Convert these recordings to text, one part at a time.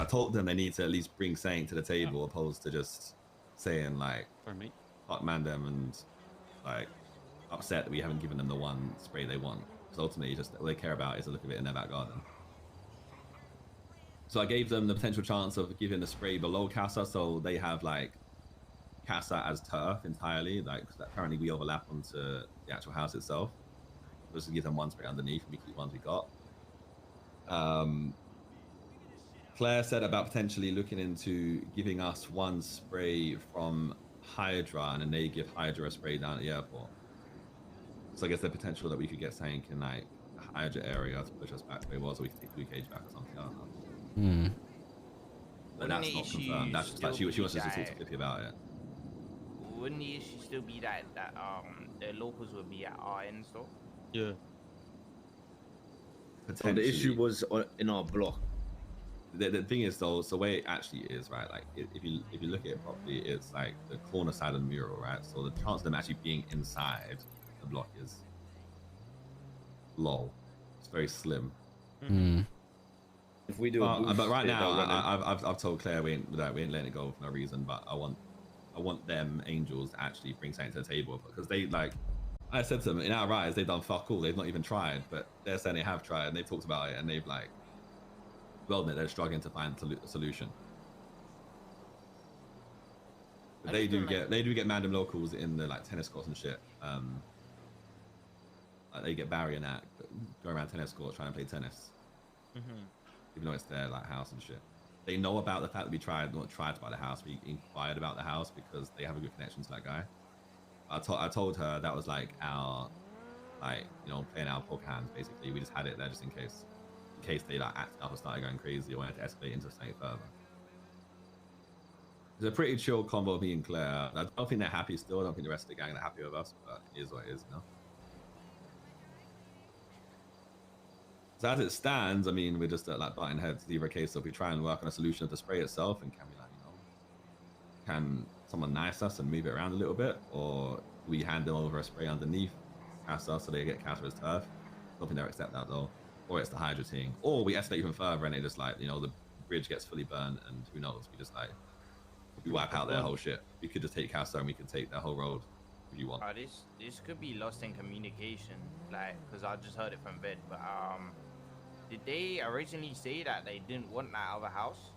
I told them they need to at least bring something to the table, opposed to just saying like, fuck Mandem and like upset that we haven't given them the one spray they want. Because ultimately, just all they care about is the look of it in their back garden. So I gave them the potential chance of giving the spray below Casa, so they have like Casa as turf entirely. Like apparently we overlap onto the actual house itself. Just to give them one spray underneath, and we keep ones we got. Claire said about potentially looking into giving us one spray from Hydra, and then they give Hydra a spray down at the airport. So I guess the potential that we could get something in like the Hydra area to push us back to where it was, or we could take Blue Cage back or something. I don't know. But that's not confirmed. That's just like she wants us to talk to Flippy about it. Wouldn't the issue still be that the locals would be at our end store? Yeah. So the issue was in our block. The thing is though, so the way it actually is, right? Like if you look at it properly, it's like the corner side of the mural, right? So the chance of them actually being inside the block is low. It's very slim. If we do, but right now, I've told Claire we ain't letting it go for no reason. But I want them angels to actually bring something to the table, because they like. I said to them, in our eyes, they've done fuck all. They've not even tried, but they're saying they have tried, and they've talked about it, and they've like, well, they're struggling to find a solution. But they do get Mandem locals in the like tennis courts and shit. Like they get Barry and that go around tennis courts trying to play tennis, even though it's their like house and shit. They know about the fact that we not tried to buy the house. We inquired about the house because they have a good connection to that guy. I told her that was like our, like, you know, playing our poker hands, basically. We just had it there just in case they like acted up and started going crazy or wanted to escalate into something further. It's a pretty chill combo of me and Claire. I don't think they're happy still. I don't think the rest of the gang are happy with us, but it is what it is, you know? So as it stands, I mean, we're just at like butting heads. It's either a case of we try and work on a solution of the spray itself, and can we, like, you know, can someone nice us and move it around a little bit, or we hand them over a spray underneath Casa so they get Casa as turf. I don't think they'll accept that though. Or it's the Hydra thing, or we escalate even further and it just like, you know, the bridge gets fully burned and who knows, we just like we wipe out their whole shit. We could just take Casa and we could take their whole road if you want. This could be lost in communication, like, because I just heard it from Ved, but did they originally say that they didn't want that other house?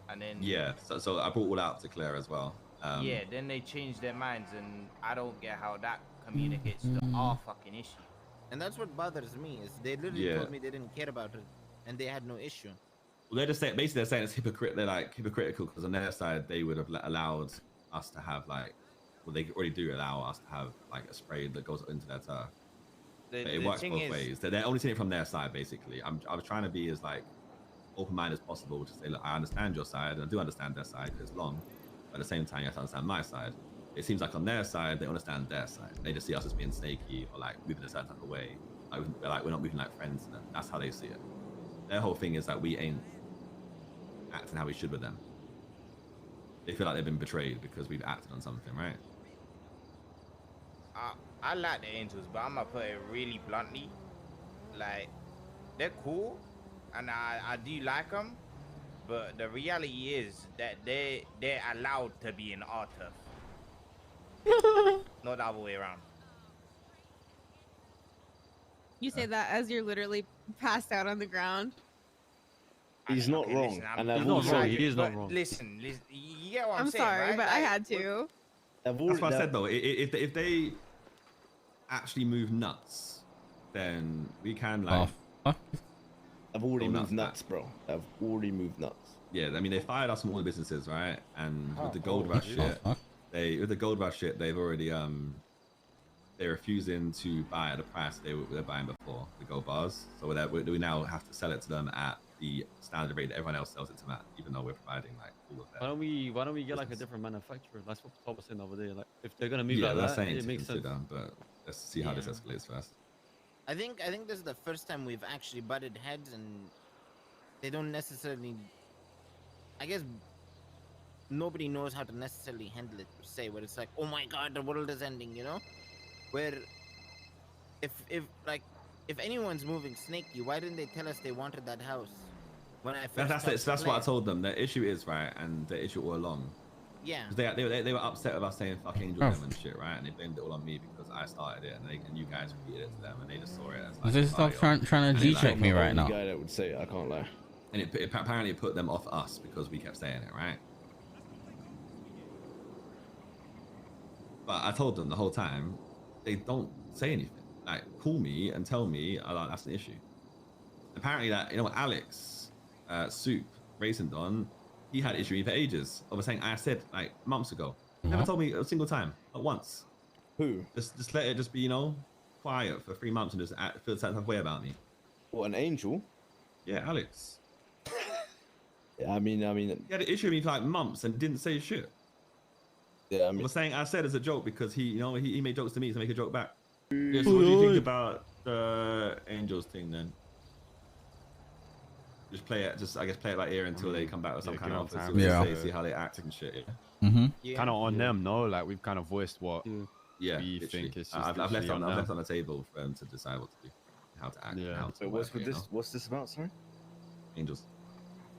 And then yeah, so I brought all out to Claire as well. Yeah, then they changed their minds, and I don't get how that communicates to our fucking issue. And that's what bothers me, is they literally told me they didn't care about it, and they had no issue. Well, they're just saying, basically they're saying it's they're like hypocritical, because on their side they would have allowed us to have like, well, they already do allow us to have like a spray that goes into their turf. It works both ways. They're only seeing it from their side, basically. I was trying to be as like open-minded as possible to say, look, I understand your side, and I do understand their side because it's long. But at the same time, you have to understand my side. It seems like on their side, they understand their side. They just see us as being snaky or like moving a certain type of way. Like we're not moving like friends to them. That's how they see it. Their whole thing is that we ain't acting how we should with them. They feel like they've been betrayed because we've acted on something, right? I like the Angels, but I'm gonna put it really bluntly. Like, they're cool, and I do like them, but the reality is that they're allowed to be in our turf. Not the other way around. You say that as you're literally passed out on the ground. He's not wrong. Listen, and he's not wrong. He is not wrong. Listen, you get what I'm saying, sorry, right? but like, I had to. That's what I said though. If they actually move nuts, then we can like. I've already moved nuts, bro. I've already moved nuts. Yeah, I mean they fired us from all the businesses, right? And with the gold rush shit, they've already they're refusing to buy at the price they're buying before, the gold bars. So we now have to sell it to them at the standard rate that everyone else sells it to, even though we're providing like all of that. Why don't we get like a different manufacturer? That's what Tom was saying over there. Like if they're gonna move like that, it makes sense. But let's see how this escalates first. I think this is the first time we've actually butted heads, and they don't necessarily. I guess nobody knows how to necessarily handle it per se. Where it's like, oh my god, the world is ending, you know? Where if anyone's moving snaky, why didn't they tell us they wanted that house? when I first that's what I told them. The issue is right, and the issue all along. Yeah. They were upset with us saying fuck Angel them and shit, right? And they blamed it all on me because I started it, and you guys repeated it to them, and they just saw it as like. Is this dog trying to G-check me right now? Guy that would say it, I can't lie. And it apparently put them off us because we kept saying it, right? But I told them the whole time, they don't say anything. Like, call me and tell me that's an issue. Apparently, that Alex, Soup, Racing Don, he had issue with me for ages. I was saying I said like months ago. Never told me a single time, not once. Who? Just let it just be quiet for 3 months and just feel a certain way about me. What, an angel? Yeah, Alex. Yeah, I mean. He had an issue with me for like months and didn't say shit. Yeah, I mean. I was saying I said as a joke because he made jokes to me to make a joke back. Yeah, so what do you think about the Angels thing then? Just play it, I guess play it by ear until they come back with some kind of offer. See how they act and shit. Yeah. Kind of on them, no? Like we've kind of voiced what we think. It's just I've left on the table for them to decide what to do, how to act. Yeah. So what's this about? Sorry. Angels.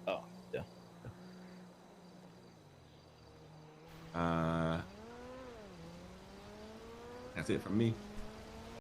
Oh yeah. That's it from me.